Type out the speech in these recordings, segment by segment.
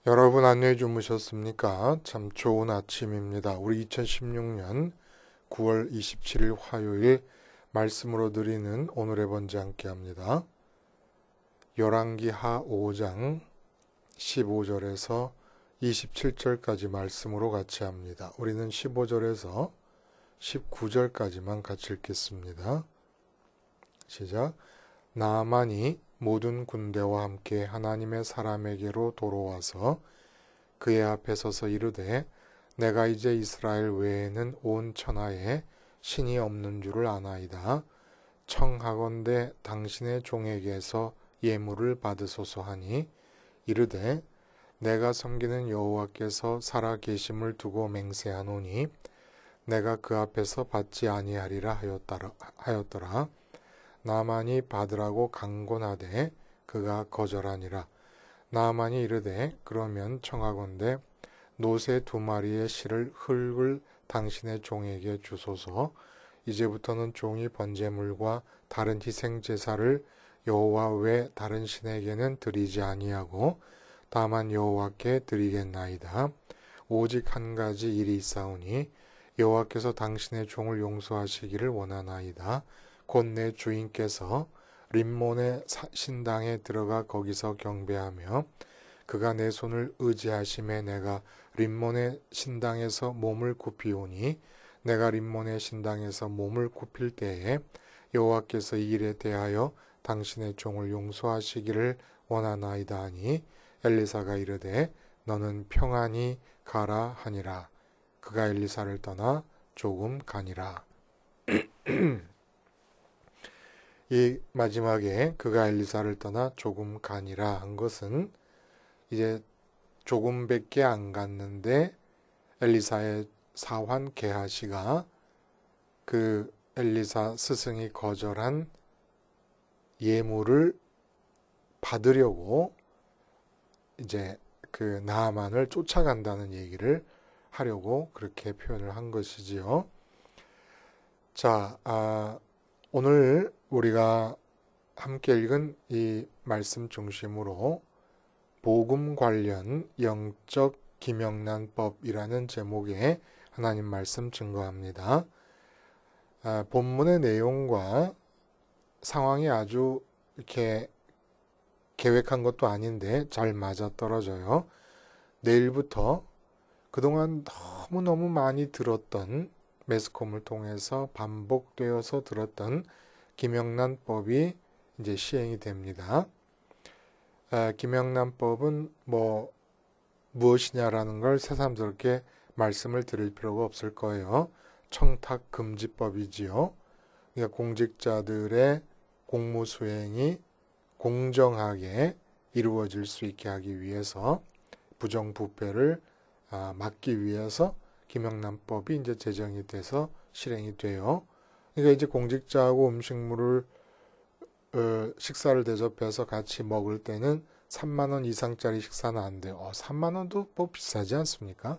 여러분 안녕히 주무셨습니까? 참 좋은 아침입니다. 우리 2016년 9월 27일 화요일 말씀으로 드리는 오늘의 번제 함께 합니다. 열왕기하 5장 15절에서 27절까지 말씀으로 같이 합니다. 우리는 15절에서 19절까지만 같이 읽겠습니다. 시작. 나아만이 모든 군대와 함께 하나님의 사람에게로 돌아와서 그의 앞에 서서 이르되 내가 이제 이스라엘 외에는 온 천하에 신이 없는 줄을 아나이다. 청하건대 당신의 종에게서 예물을 받으소서 하니 이르되 내가 섬기는 여호와께서 살아 계심을 두고 맹세하노니 내가 그 앞에서 받지 아니하리라 하였더라. 나아만이 받으라고 강권하되 그가 거절하니라. 나아만이 이르되 그러면 청하건대 노새 2마리의 실을 흙을 당신의 종에게 주소서. 이제부터는 종이 번제물과 다른 희생 제사를 여호와 외 다른 신에게는 드리지 아니하고 다만 여호와께 드리겠나이다. 오직 한 가지 일이 있사오니 여호와께서 당신의 종을 용서하시기를 원하나이다. 곧 내 주인께서 림몬의 신당에 들어가 거기서 경배하며 그가 내 손을 의지하심에 내가 림몬의 신당에서 몸을 굽히오니 내가 림몬의 신당에서 몸을 굽힐 때에 여호와께서 이 일에 대하여 당신의 종을 용서하시기를 원하나이다 하니 엘리사가 이르되 너는 평안히 가라 하니라. 그가 엘리사를 떠나 조금 가니라. 이 마지막에 그가 엘리사를 떠나 조금 가니라 한 것은 이제 조금밖에 안 갔는데 엘리사의 사환 게하시가 그 엘리사 스승이 거절한 예물을 받으려고 이제 그 나아만을 쫓아간다는 얘기를 하려고 그렇게 표현을 한 것이지요. 자, 오늘 우리가 함께 읽은 이 말씀 중심으로 복음 관련 영적 기명란법이라는 제목의 하나님 말씀 증거합니다. 본문의 내용과 상황이 아주 이렇게 계획한 것도 아닌데 잘 맞아떨어져요. 내일부터 그동안 너무너무 많이 들었던 매스컴을 통해서 반복되어서 들었던 기명란법이 이제 시행이 됩니다. 기명란법은 무엇이냐라는 걸 새삼스럽게 말씀을 드릴 필요가 없을 거예요. 청탁금지법이지요. 그러니까 공직자들의 공무 수행이 공정하게 이루어질 수 있게 하기 위해서 부정부패를 막기 위해서 기명란법이 이제 제정이 돼서 실행이 돼요. 그러니까 이제 공직자하고 음식물을 식사를 대접해서 같이 먹을 때는 3만 원 이상짜리 식사는 안 돼요. 3만 원도 비싸지 않습니까?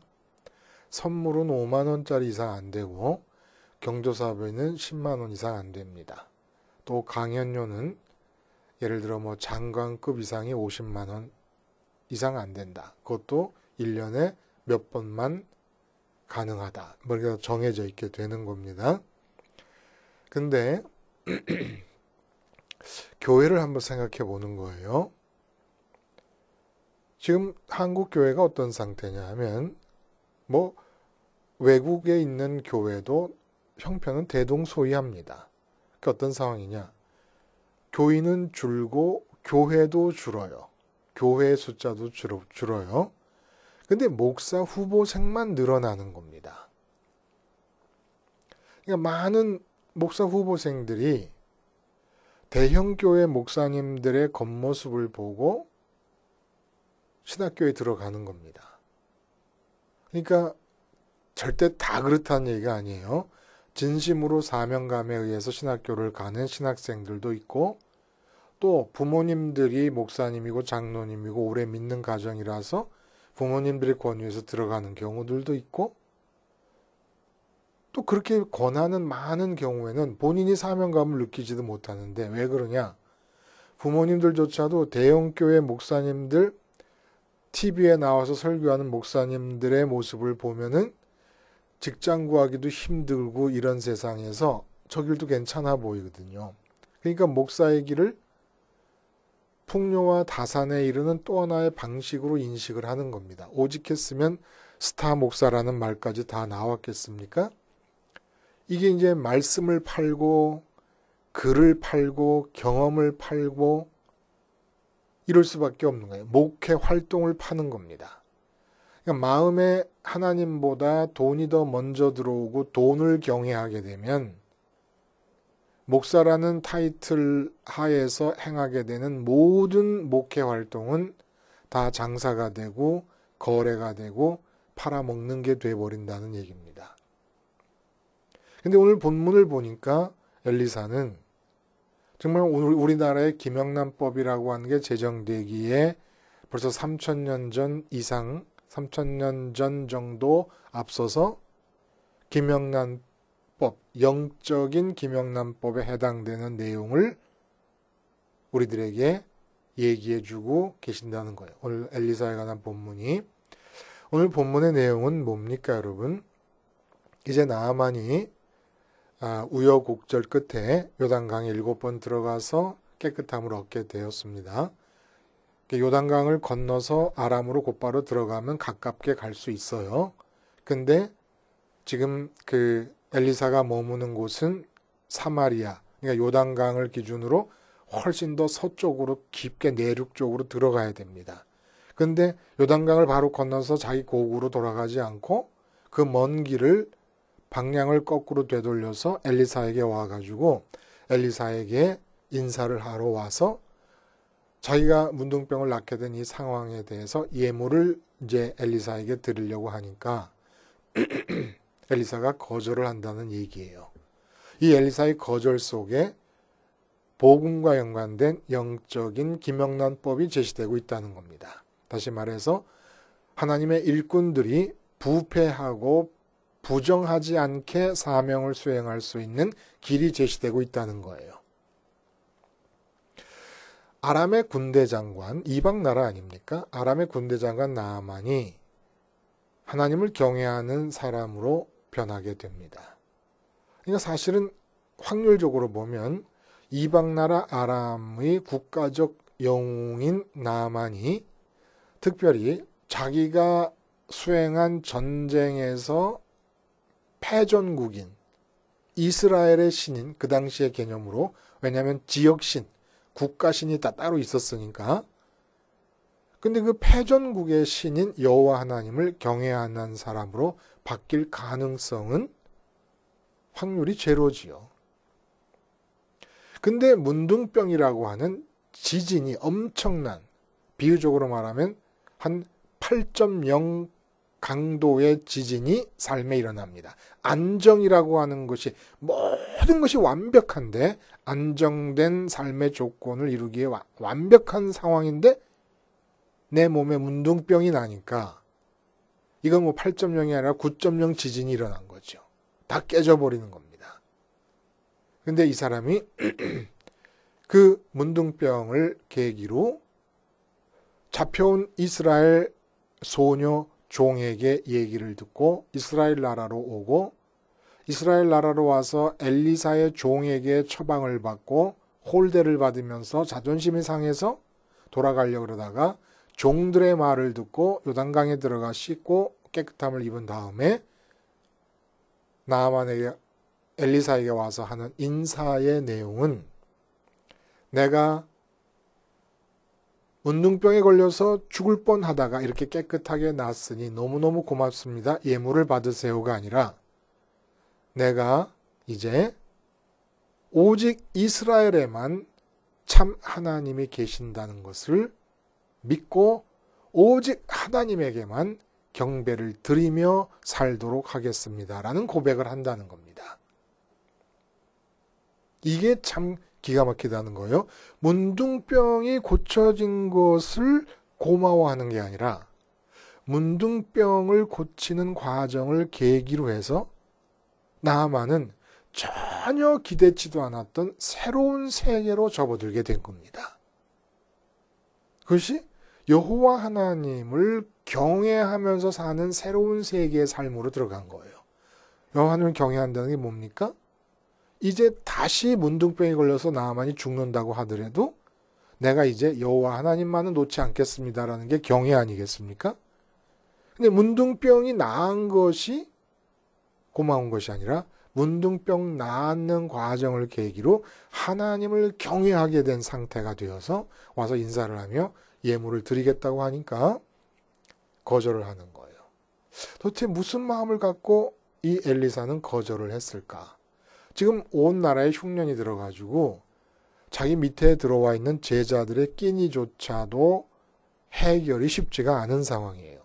선물은 5만 원짜리 이상 안 되고 경조사비는 10만 원 이상 안 됩니다. 또 강연료는 예를 들어 장관급 이상이 50만 원 이상 안 된다. 그것도 1년에 몇 번만 가능하다. 그러니까 정해져 있게 되는 겁니다. 근데 교회를 한번 생각해 보는 거예요. 지금 한국 교회가 어떤 상태냐 하면 외국에 있는 교회도 형편은 대동소이합니다. 그 어떤 상황이냐? 교인은 줄고 교회도 줄어요. 교회의 숫자도 줄어요. 근데 목사 후보생만 늘어나는 겁니다. 그러니까 많은 목사 후보생들이 대형 교회 목사님들의 겉모습을 보고 신학교에 들어가는 겁니다. 그러니까 절대 다 그렇다는 얘기가 아니에요. 진심으로 사명감에 의해서 신학교를 가는 신학생들도 있고 또 부모님들이 목사님이고 장로님이고 오래 믿는 가정이라서 부모님들의 권유에서 들어가는 경우들도 있고 또 그렇게 권하는 많은 경우에는 본인이 사명감을 느끼지도 못하는데 왜 그러냐? 부모님들조차도 대형교회 목사님들 TV에 나와서 설교하는 목사님들의 모습을 보면은 직장 구하기도 힘들고 이런 세상에서 저 길도 괜찮아 보이거든요. 그러니까 목사의 길을 풍요와 다산에 이르는 또 하나의 방식으로 인식을 하는 겁니다. 오직했으면 스타 목사라는 말까지 다 나왔겠습니까? 이게 이제 말씀을 팔고 글을 팔고 경험을 팔고 이럴 수밖에 없는 거예요. 목회 활동을 파는 겁니다. 그러니까 마음에 하나님보다 돈이 더 먼저 들어오고 돈을 경외하게 되면 목사라는 타이틀 하에서 행하게 되는 모든 목회 활동은 다 장사가 되고 거래가 되고 팔아먹는 게 돼버린다는 얘기입니다. 근데 오늘 본문을 보니까 엘리사는 정말 우리나라의 김영란법이라고 하는 게 제정되기에 벌써 3,000년 전 이상, 3,000년 전 정도 앞서서 김영란법, 영적인 김영란법에 해당되는 내용을 우리들에게 얘기해주고 계신다는 거예요. 오늘 엘리사에 관한 본문이. 오늘 본문의 내용은 뭡니까, 여러분? 이제 나아만이 우여곡절 끝에 요단강에 7번 들어가서 깨끗함을 얻게 되었습니다. 요단강을 건너서 아람으로 곧바로 들어가면 가깝게 갈 수 있어요. 근데 지금 그 엘리사가 머무는 곳은 사마리아, 그러니까 요단강을 기준으로 훨씬 더 서쪽으로 깊게 내륙 쪽으로 들어가야 됩니다. 근데 요단강을 바로 건너서 자기 고국으로 돌아가지 않고 그 먼 길을 방향을 거꾸로 되돌려서 엘리사에게 와가지고 엘리사에게 인사를 하러 와서 자기가 문둥병을 낳게 된 이 상황에 대해서 예물을 이제 엘리사에게 드리려고 하니까 엘리사가 거절을 한다는 얘기예요. 이 엘리사의 거절 속에 복음과 연관된 영적인 김영란법이 제시되고 있다는 겁니다. 다시 말해서 하나님의 일꾼들이 부패하고 부정하지 않게 사명을 수행할 수 있는 길이 제시되고 있다는 거예요. 아람의 군대 장관, 이방 나라 아닙니까? 아람의 군대 장관 나아만이 하나님을 경외하는 사람으로 변하게 됩니다. 그러니까 사실은 확률적으로 보면 이방 나라 아람의 국가적 영웅인 나아만이 특별히 자기가 수행한 전쟁에서 패전국인 이스라엘의 신인, 그 당시의 개념으로, 왜냐하면 지역신, 국가신이 다 따로 있었으니까. 근데 그 패전국의 신인 여호와 하나님을 경외하는 사람으로 바뀔 가능성은 확률이 제로지요. 근데 문둥병이라고 하는 지진이 엄청난, 비유적으로 말하면 한 8.0 강도의 지진이 삶에 일어납니다. 안정이라고 하는 것이 모든 것이 완벽한데 안정된 삶의 조건을 이루기에 완벽한 상황인데 내 몸에 문둥병이 나니까 이건 뭐 8.0이 아니라 9.0 지진이 일어난 거죠. 다 깨져버리는 겁니다. 근데 이 사람이 그 문둥병을 계기로 잡혀온 이스라엘 소녀 종에게 얘기를 듣고 이스라엘 나라로 오고 이스라엘 나라로 와서 엘리사의 종에게 처방을 받고 홀대를 받으면서 자존심이 상해서 돌아가려고 그러다가 종들의 말을 듣고 요단강에 들어가 씻고 깨끗함을 입은 다음에 나아만에게 엘리사에게 와서 하는 인사의 내용은 내가 문둥병에 걸려서 죽을 뻔하다가 이렇게 깨끗하게 났으니 너무너무 고맙습니다. 예물을 받으세요가 아니라 내가 이제 오직 이스라엘에만 참 하나님이 계신다는 것을 믿고 오직 하나님에게만 경배를 드리며 살도록 하겠습니다. 라는 고백을 한다는 겁니다. 이게 참 기가 막히다는 거예요. 문둥병이 고쳐진 것을 고마워하는 게 아니라 문둥병을 고치는 과정을 계기로 해서 나아만은 전혀 기대치도 않았던 새로운 세계로 접어들게 된 겁니다. 그것이 여호와 하나님을 경외하면서 사는 새로운 세계의 삶으로 들어간 거예요. 여호와 하나님을 경외한다는 게 뭡니까? 이제 다시 문둥병에 걸려서 나아만이 죽는다고 하더라도 내가 이제 여호와 하나님만은 놓지 않겠습니다라는 게 경외 아니겠습니까? 근데 문둥병이 나은 것이 고마운 것이 아니라 문둥병 낫는 과정을 계기로 하나님을 경외하게 된 상태가 되어서 와서 인사를 하며 예물을 드리겠다고 하니까 거절을 하는 거예요. 도대체 무슨 마음을 갖고 이 엘리사는 거절을 했을까? 지금 온 나라에 흉년이 들어가지고 자기 밑에 들어와 있는 제자들의 끼니조차도 해결이 쉽지가 않은 상황이에요.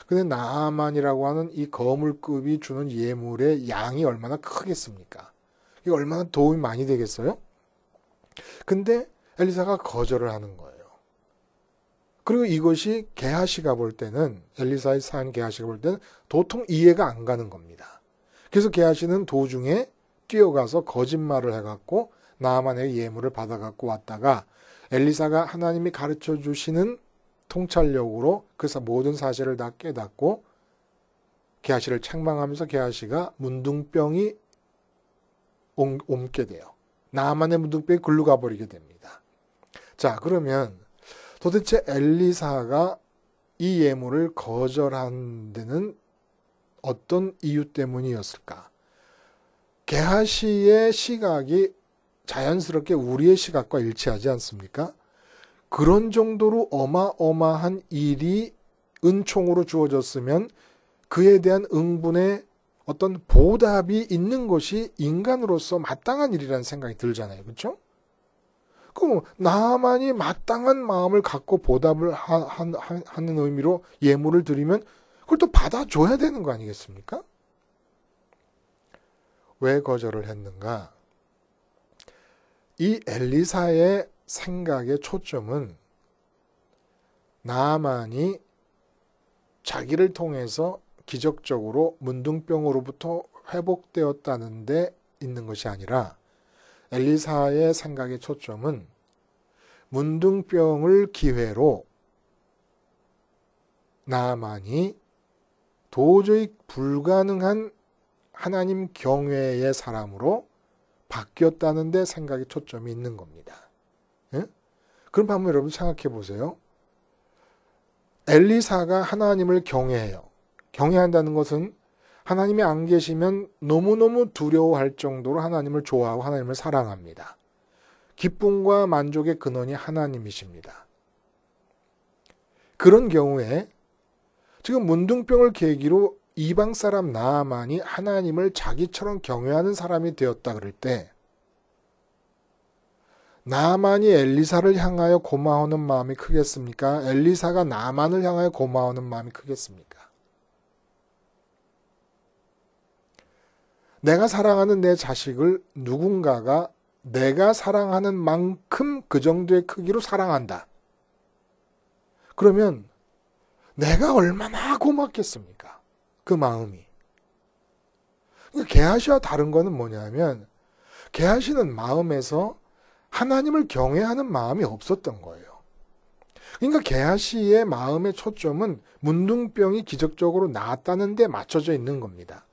근데 나아만이라고 하는 이 거물급이 주는 예물의 양이 얼마나 크겠습니까? 이게 얼마나 도움이 많이 되겠어요? 근데 엘리사가 거절을 하는 거예요. 그리고 이것이 게하시가 볼 때는, 엘리사의 산 게하시가 볼 때는 도통 이해가 안 가는 겁니다. 그래서 게하시는 도중에 뛰어가서 거짓말을 해갖고 나아만의 예물을 받아갖고 왔다가 엘리사가 하나님이 가르쳐 주시는 통찰력으로 그래서 모든 사실을 다 깨닫고 게하시를 책망하면서 게하시가 문둥병이 옮게 돼요. 나아만의 문둥병이 글로 가버리게 됩니다. 자, 그러면 도대체 엘리사가 이 예물을 거절한 데는 어떤 이유 때문이었을까? 게하시의 시각이 자연스럽게 우리의 시각과 일치하지 않습니까? 그런 정도로 어마어마한 일이 은총으로 주어졌으면 그에 대한 응분의 어떤 보답이 있는 것이 인간으로서 마땅한 일이라는 생각이 들잖아요. 그렇죠? 그럼 나만이 마땅한 마음을 갖고 보답을 하는 의미로 예물을 드리면 그걸 또 받아줘야 되는 거 아니겠습니까? 왜 거절을 했는가? 이 엘리사의 생각의 초점은 나아만이 자기를 통해서 기적적으로 문둥병으로부터 회복되었다는 데 있는 것이 아니라 엘리사의 생각의 초점은 문둥병을 기회로 나아만이 도저히 불가능한 하나님 경외의 사람으로 바뀌었다는 데 생각의 초점이 있는 겁니다. 예? 그럼 한번 여러분 생각해 보세요. 엘리사가 하나님을 경외해요. 경외한다는 것은 하나님이 안 계시면 너무너무 두려워할 정도로 하나님을 좋아하고 하나님을 사랑합니다. 기쁨과 만족의 근원이 하나님이십니다. 그런 경우에 지금 문둥병을 계기로 이방 사람 나아만이 하나님을 자기처럼 경외하는 사람이 되었다 그럴 때 나아만이 엘리사를 향하여 고마워하는 마음이 크겠습니까? 엘리사가 나아만을 향하여 고마워하는 마음이 크겠습니까? 내가 사랑하는 내 자식을 누군가가 내가 사랑하는 만큼 그 정도의 크기로 사랑한다. 그러면 내가 얼마나 고맙겠습니까? 그 마음이. 게하시와 다른 거는 뭐냐면 게하시는 마음에서 하나님을 경외하는 마음이 없었던 거예요. 그러니까 게하시의 마음의 초점은 문둥병이 기적적으로 나았다는 데 맞춰져 있는 겁니다.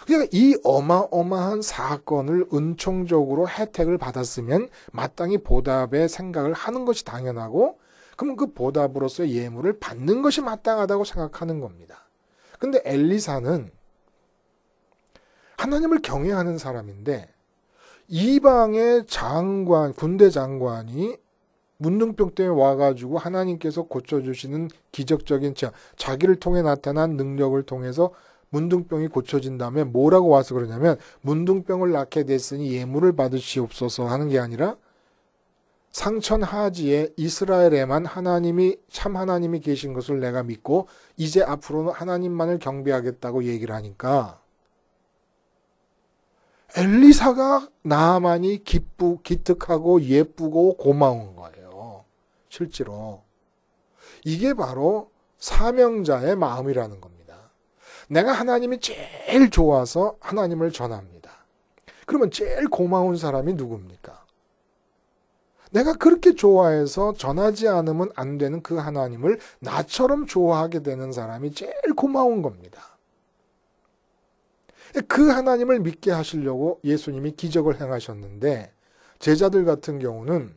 그러니까 이 어마어마한 사건을 은총적으로 혜택을 받았으면 마땅히 보답의 생각을 하는 것이 당연하고 그러면 그 보답으로서의 예물을 받는 것이 마땅하다고 생각하는 겁니다. 근데 엘리사는 하나님을 경외하는 사람인데 이방의 장관, 군대 장관이 문둥병 때문에 와가지고 하나님께서 고쳐주시는 기적적인 자기를 통해 나타난 능력을 통해서 문둥병이 고쳐진 다음에 뭐라고 와서 그러냐면 문둥병을 낫게 됐으니 예물을 받으시옵소서 하는 게 아니라 상천하지에 이스라엘에만 하나님이 참 하나님이 계신 것을 내가 믿고 이제 앞으로는 하나님만을 경배하겠다고 얘기를 하니까 엘리사가 나아만이 기특하고 예쁘고 고마운 거예요. 실제로 이게 바로 사명자의 마음이라는 겁니다. 내가 하나님이 제일 좋아서 하나님을 전합니다. 그러면 제일 고마운 사람이 누굽니까? 내가 그렇게 좋아해서 전하지 않으면 안 되는 그 하나님을 나처럼 좋아하게 되는 사람이 제일 고마운 겁니다. 그 하나님을 믿게 하시려고 예수님이 기적을 행하셨는데 제자들 같은 경우는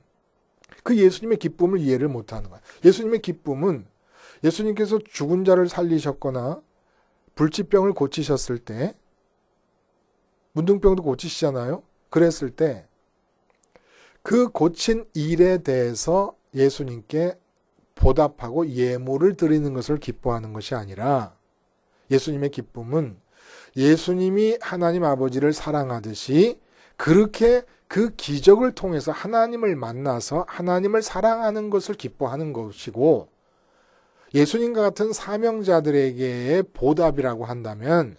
그 예수님의 기쁨을 이해를 못하는 거예요. 예수님의 기쁨은 예수님께서 죽은 자를 살리셨거나 불치병을 고치셨을 때, 문둥병도 고치시잖아요. 그랬을 때 그 고친 일에 대해서 예수님께 보답하고 예물을 드리는 것을 기뻐하는 것이 아니라 예수님의 기쁨은 예수님이 하나님 아버지를 사랑하듯이 그렇게 그 기적을 통해서 하나님을 만나서 하나님을 사랑하는 것을 기뻐하는 것이고, 예수님과 같은 사명자들에게의 보답이라고 한다면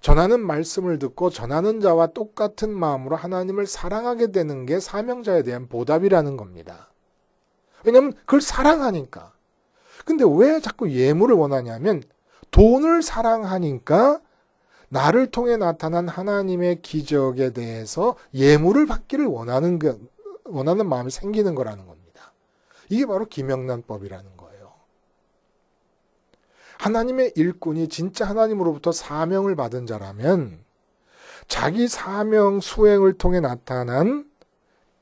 전하는 말씀을 듣고 전하는 자와 똑같은 마음으로 하나님을 사랑하게 되는 게 사명자에 대한 보답이라는 겁니다. 왜냐하면 그걸 사랑하니까. 근데 왜 자꾸 예물을 원하냐면 돈을 사랑하니까 나를 통해 나타난 하나님의 기적에 대해서 예물을 받기를 원하는 마음이 생기는 거라는 겁니다. 이게 바로 김영란법이라는 거예요. 하나님의 일꾼이 진짜 하나님으로부터 사명을 받은 자라면 자기 사명 수행을 통해 나타난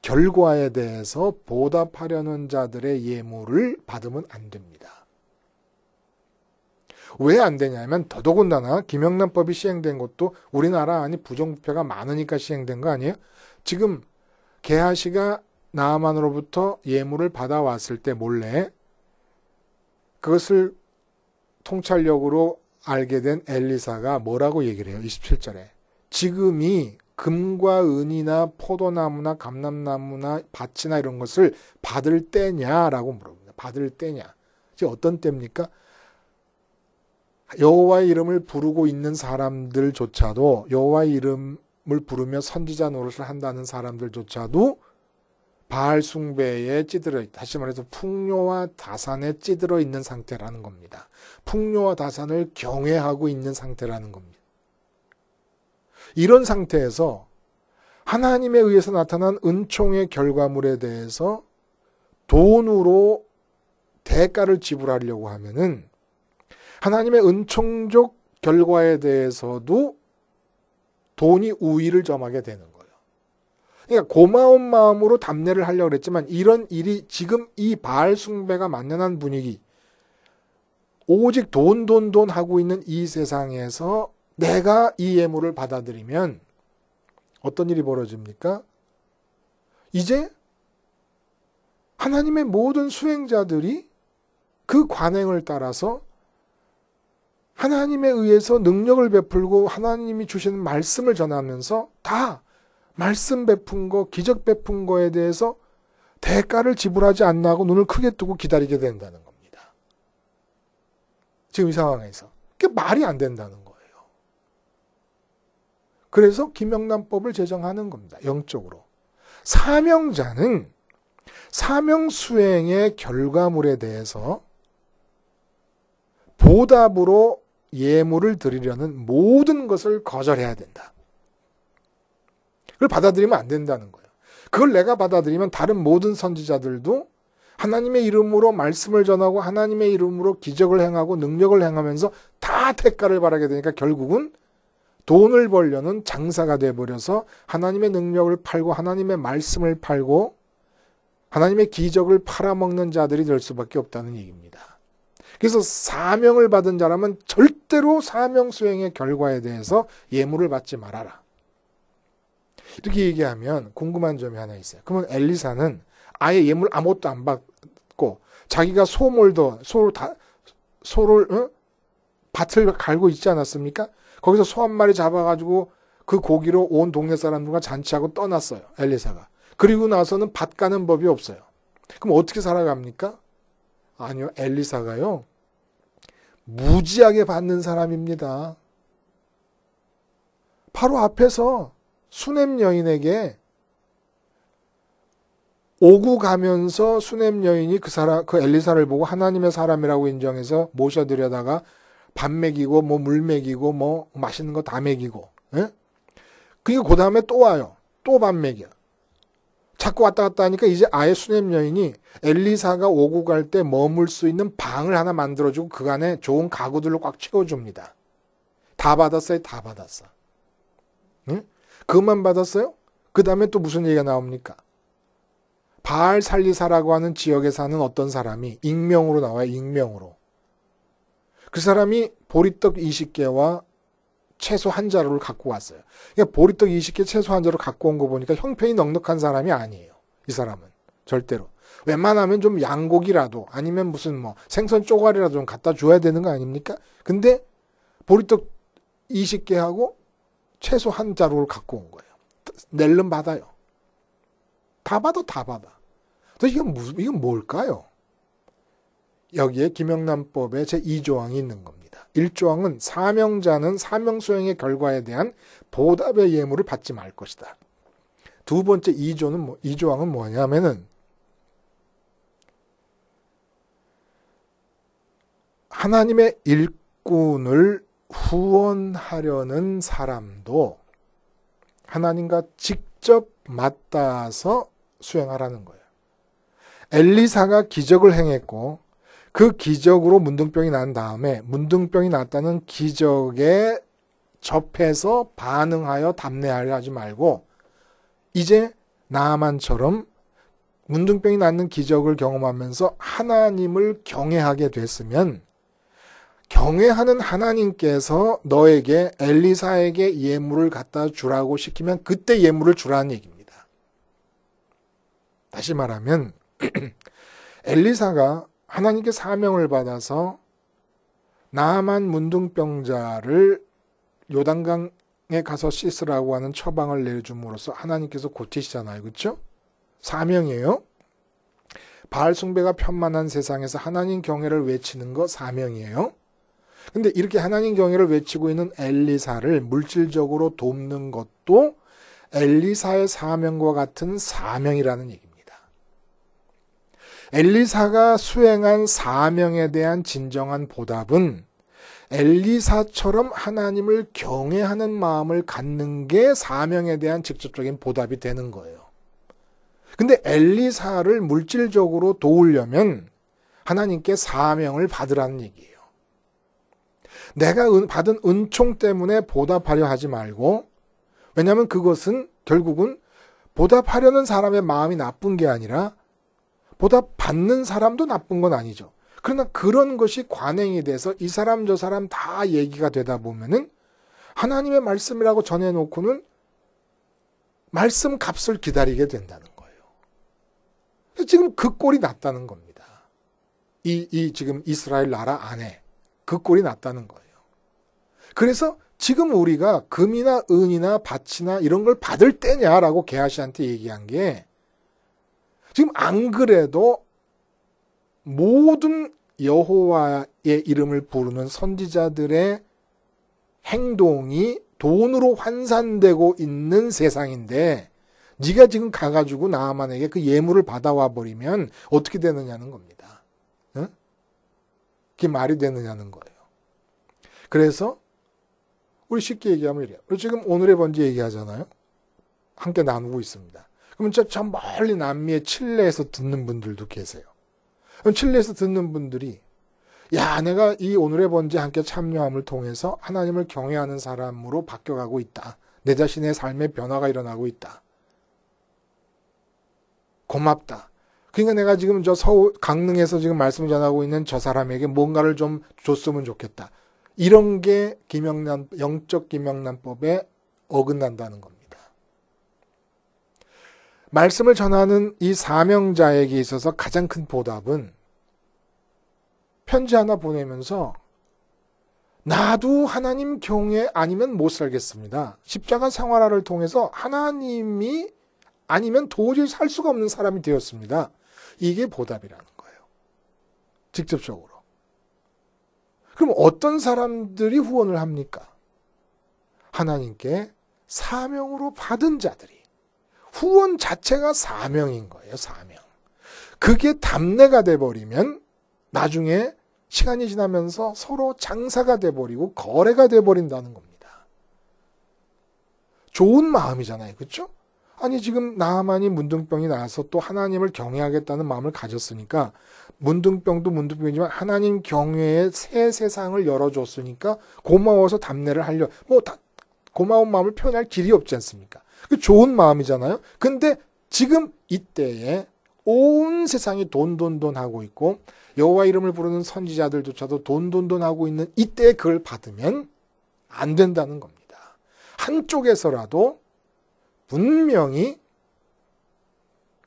결과에 대해서 보답하려는 자들의 예물을 받으면 안 됩니다. 왜 안 되냐면 더더군다나 김영란법이 시행된 것도 우리나라 안에 부정부패가 많으니까 시행된 거 아니에요? 지금 게하시가 나아만으로부터 예물을 받아왔을 때 몰래 그것을 통찰력으로 알게 된 엘리사가 뭐라고 얘기를 해요? 27절에. 지금이 금과 은이나 포도나무나 감람나무나 밭이나 이런 것을 받을 때냐라고 물어봅니다. 받을 때냐. 지금 어떤 때입니까? 여호와의 이름을 부르고 있는 사람들조차도, 여호와의 이름을 부르며 선지자 노릇을 한다는 사람들조차도 바알 숭배에 찌들어 있다. 다시 말해서 풍요와 다산에 찌들어 있는 상태라는 겁니다. 풍요와 다산을 경외하고 있는 상태라는 겁니다. 이런 상태에서 하나님에 의해서 나타난 은총의 결과물에 대해서 돈으로 대가를 지불하려고 하면은 하나님의 은총적 결과에 대해서도 돈이 우위를 점하게 되는 거예요. 그러니까 고마운 마음으로 답례를 하려고 그랬지만 이런 일이 지금 이 바알 숭배가 만연한 분위기, 오직 돈 하고 있는 이 세상에서 내가 이 예물을 받아들이면 어떤 일이 벌어집니까? 이제 하나님의 모든 수행자들이 그 관행을 따라서 하나님에 의해서 능력을 베풀고 하나님이 주시는 말씀을 전하면서 다 말씀 베푼 거, 기적 베푼 거에 대해서 대가를 지불하지 않나 하고 눈을 크게 뜨고 기다리게 된다는 겁니다. 지금 이 상황에서. 그게 말이 안 된다는 거예요. 그래서 김영란법을 제정하는 겁니다. 영적으로. 사명자는 사명 수행의 결과물에 대해서 보답으로 예물을 드리려는 모든 것을 거절해야 된다. 그걸 받아들이면 안 된다는 거예요. 그걸 내가 받아들이면 다른 모든 선지자들도 하나님의 이름으로 말씀을 전하고 하나님의 이름으로 기적을 행하고 능력을 행하면서 다 대가를 바라게 되니까 결국은 돈을 벌려는 장사가 돼버려서 하나님의 능력을 팔고 하나님의 말씀을 팔고 하나님의 기적을 팔아먹는 자들이 될 수밖에 없다는 얘기입니다. 그래서 사명을 받은 자라면 절대로 사명 수행의 결과에 대해서 예물을 받지 말아라. 이렇게 얘기하면 궁금한 점이 하나 있어요. 그러면 엘리사는 아예 예물 아무것도 안 받고 자기가 소를 밭을 갈고 있지 않았습니까? 거기서 소 한 마리 잡아가지고 그 고기로 온 동네 사람들과 잔치하고 떠났어요. 엘리사가. 그리고 나서는 밭 가는 법이 없어요. 그럼 어떻게 살아갑니까? 아니요. 엘리사가요. 무지하게 받는 사람입니다. 바로 앞에서 수넴 여인에게 오고 가면서 수넴 여인이 그 엘리사를 보고 하나님의 사람이라고 인정해서 모셔드려다가 밥 먹이고 물 먹이고 맛있는 거 다 먹이고, 예? 그리고 그 다음에 또 와요. 또 밥 먹여. 자꾸 왔다 갔다 하니까 이제 아예 수넴 여인이 엘리사가 오고 갈 때 머물 수 있는 방을 하나 만들어주고 그 안에 좋은 가구들로 꽉 채워줍니다. 다 받았어요? 다 받았어. 응? 그것만 받았어요? 그 다음에 또 무슨 얘기가 나옵니까? 바알 살리사라고 하는 지역에 사는 어떤 사람이 익명으로 나와요. 익명으로. 그 사람이 보리떡 20개와 채소 한 자루를 갖고 왔어요. 그러니까 보리떡 20개 채소 한 자루 갖고 온 거 보니까 형편이 넉넉한 사람이 아니에요. 이 사람은. 절대로. 웬만하면 좀 양고기라도 아니면 무슨 뭐 생선 쪼가리라도 좀 갖다 줘야 되는 거 아닙니까? 근데 보리떡 20개하고 채소 한 자루를 갖고 온 거예요. 낼름 받아요. 다 받아, 다 받아. 그래서 이건 뭘까요? 여기에 김영란법에 제2조항이 있는 겁니다. 1조항은 사명자는 사명 수행의 결과에 대한 보답의 예물을 받지 말 것이다. 두 번째 2조항은 뭐냐면은 하나님의 일꾼을 후원하려는 사람도 하나님과 직접 맞닿아서 수행하라는 거예요. 엘리사가 기적을 행했고 그 기적으로 문둥병이 난 다음에 문둥병이 났다는 기적에 접해서 반응하여 담내하려 하지 말고 이제 나아만처럼 문둥병이 낫는 기적을 경험하면서 하나님을 경외하게 됐으면 경외하는 하나님께서 너에게 엘리사에게 예물을 갖다 주라고 시키면 그때 예물을 주라는 얘기입니다. 다시 말하면 엘리사가 하나님께 사명을 받아서 나아만 문둥병자를 요단강에 가서 씻으라고 하는 처방을 내줌으로써 하나님께서 고치시잖아요. 그렇죠? 사명이에요. 바알 숭배가 편만한 세상에서 하나님 경외를 외치는 거 사명이에요. 근데 이렇게 하나님 경외를 외치고 있는 엘리사를 물질적으로 돕는 것도 엘리사의 사명과 같은 사명이라는 얘기입니다. 엘리사가 수행한 사명에 대한 진정한 보답은 엘리사처럼 하나님을 경외하는 마음을 갖는 게 사명에 대한 직접적인 보답이 되는 거예요. 근데 엘리사를 물질적으로 도우려면 하나님께 사명을 받으라는 얘기예요. 내가 받은 은총 때문에 보답하려 하지 말고, 왜냐하면 그것은 결국은 보답하려는 사람의 마음이 나쁜 게 아니라 보답받는 사람도 나쁜 건 아니죠. 그러나 그런 것이 관행이 돼서 이 사람 저 사람 다 얘기가 되다 보면은 하나님의 말씀이라고 전해놓고는 말씀 값을 기다리게 된다는 거예요. 지금 그 꼴이 났다는 겁니다. 지금 이스라엘 나라 안에 그 꼴이 났다는 거예요. 그래서 지금 우리가 금이나 은이나 밭이나 이런 걸 받을 때냐라고 게하시한테 얘기한 게 지금 안 그래도 모든 여호와의 이름을 부르는 선지자들의 행동이 돈으로 환산되고 있는 세상인데 네가 지금 가가지고 나아만에게 그 예물을 받아와 버리면 어떻게 되느냐는 겁니다. 응? 그게 말이 되느냐는 거예요. 그래서 우리 쉽게 얘기하면 이래요. 지금 오늘의 번제 얘기하잖아요. 함께 나누고 있습니다. 그러면 저 멀리 남미의 칠레에서 듣는 분들도 계세요. 그럼 칠레에서 듣는 분들이 야, 내가 이 오늘의 번제 함께 참여함을 통해서 하나님을 경외하는 사람으로 바뀌어가고 있다. 내 자신의 삶의 변화가 일어나고 있다. 고맙다. 그러니까 내가 지금 저 서울 강릉에서 지금 말씀을 전하고 있는 저 사람에게 뭔가를 좀 줬으면 좋겠다. 이런 게 영적 김영란법에 어긋난다는 겁니다. 말씀을 전하는 이 사명자에게 있어서 가장 큰 보답은 편지 하나 보내면서 나도 하나님 경외 아니면 못 살겠습니다. 십자가 생활화를 통해서 하나님이 아니면 도저히 살 수가 없는 사람이 되었습니다. 이게 보답이라는 거예요. 직접적으로. 그럼 어떤 사람들이 후원을 합니까? 하나님께 사명으로 받은 자들이. 후원 자체가 사명인 거예요. 사명. 그게 답례가 돼버리면 나중에 시간이 지나면서 서로 장사가 돼버리고 거래가 돼버린다는 겁니다. 좋은 마음이잖아요. 그렇죠? 아니 지금 나하만이 문둥병이 나서 또 하나님을 경외하겠다는 마음을 가졌으니까 문둥병도 문둥병이지만 하나님 경외의 새 세상을 열어줬으니까 고마워서 답례를 하려 고마운 마음을 표현할 길이 없지 않습니까? 그 좋은 마음이잖아요. 근데 지금 이때에 온 세상이 돈 하고 있고 여호와 이름을 부르는 선지자들조차도 돈 하고 있는 이때에 그걸 받으면 안 된다는 겁니다. 한쪽에서라도 분명히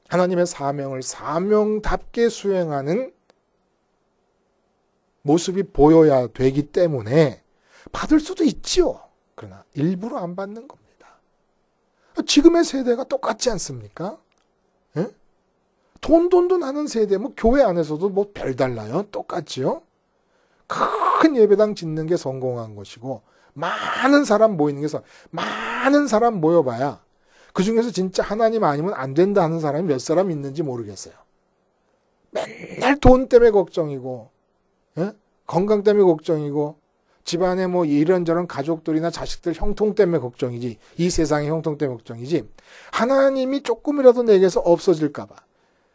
하나님의 사명을 사명답게 수행하는 모습이 보여야 되기 때문에 받을 수도 있지요. 그러나 일부러 안 받는 겁니다. 지금의 세대가 똑같지 않습니까? 예? 돈 하는 세대, 교회 안에서도 별달라요. 똑같지요? 큰 예배당 짓는 게 성공한 것이고, 많은 사람 모이는 게서 많은 사람 모여봐야 그 중에서 진짜 하나님 아니면 안 된다 하는 사람이 몇 사람 있는지 모르겠어요. 맨날 돈 때문에 걱정이고, 예? 건강 때문에 걱정이고, 집안에 이런저런 가족들이나 자식들 형통 때문에 걱정이지, 이 세상의 형통 때문에 걱정이지, 하나님이 조금이라도 내게서 없어질까봐,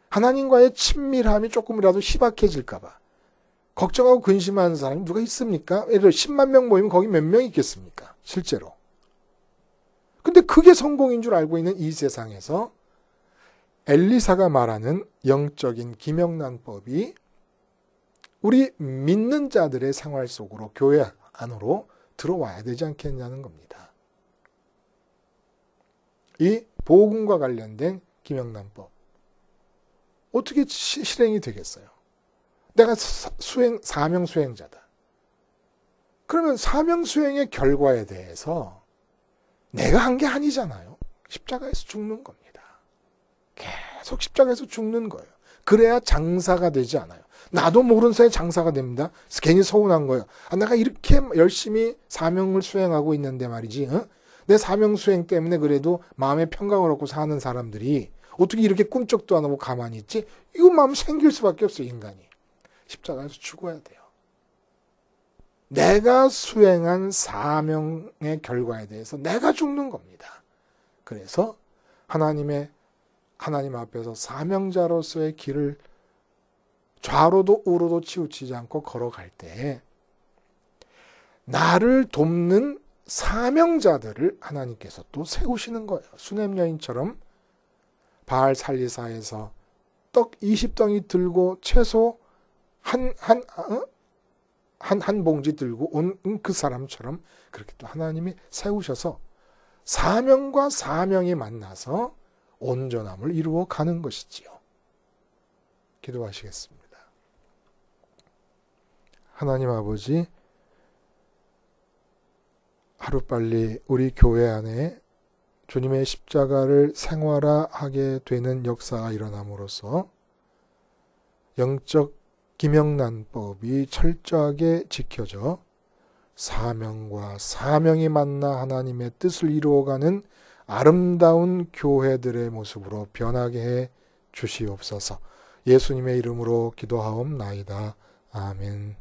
하나님과의 친밀함이 조금이라도 희박해질까봐, 걱정하고 근심하는 사람이 누가 있습니까? 예를 들어 10만 명 모이면 거기 몇 명 있겠습니까? 실제로. 근데 그게 성공인 줄 알고 있는 이 세상에서 엘리사가 말하는 영적인 기명란법이 우리 믿는 자들의 생활 속으로, 교회 안으로 들어와야 되지 않겠냐는 겁니다. 이 복음과 관련된 기명란법 어떻게 실행이 되겠어요? 내가 사명 수행자다. 그러면 사명 수행의 결과에 대해서 내가 한 게 아니잖아요. 십자가에서 죽는 겁니다. 계속 십자가에서 죽는 거예요. 그래야 장사가 되지 않아요. 나도 모르는 사이에 장사가 됩니다. 괜히 서운한 거예요. 내가 이렇게 열심히 사명을 수행하고 있는데 말이지. 내 사명 수행 때문에 그래도 마음의 평강을 얻고 사는 사람들이 어떻게 이렇게 꿈쩍도 안 하고 가만히 있지? 이거 마음 생길 수밖에 없어요, 인간이. 십자가에서 죽어야 돼요. 내가 수행한 사명의 결과에 대해서 내가 죽는 겁니다. 그래서 하나님 앞에서 사명자로서의 길을 좌로도 우로도 치우치지 않고 걸어갈 때 나를 돕는 사명자들을 하나님께서 또 세우시는 거예요. 수넴 여인처럼 바알 살리사에서 떡 20덩이 들고 채소 한 봉지 들고 온 그 사람처럼 그렇게 또 하나님이 세우셔서 사명과 사명이 만나서 온전함을 이루어 가는 것이지요. 기도하시겠습니다. 하나님 아버지, 하루빨리 우리 교회 안에 주님의 십자가를 생활화하게 되는 역사가 일어남으로써 영적 기명란법이 철저하게 지켜져 사명과 사명이 만나 하나님의 뜻을 이루어가는 아름다운 교회들의 모습으로 변하게 해 주시옵소서. 예수님의 이름으로 기도하옵나이다. 아멘.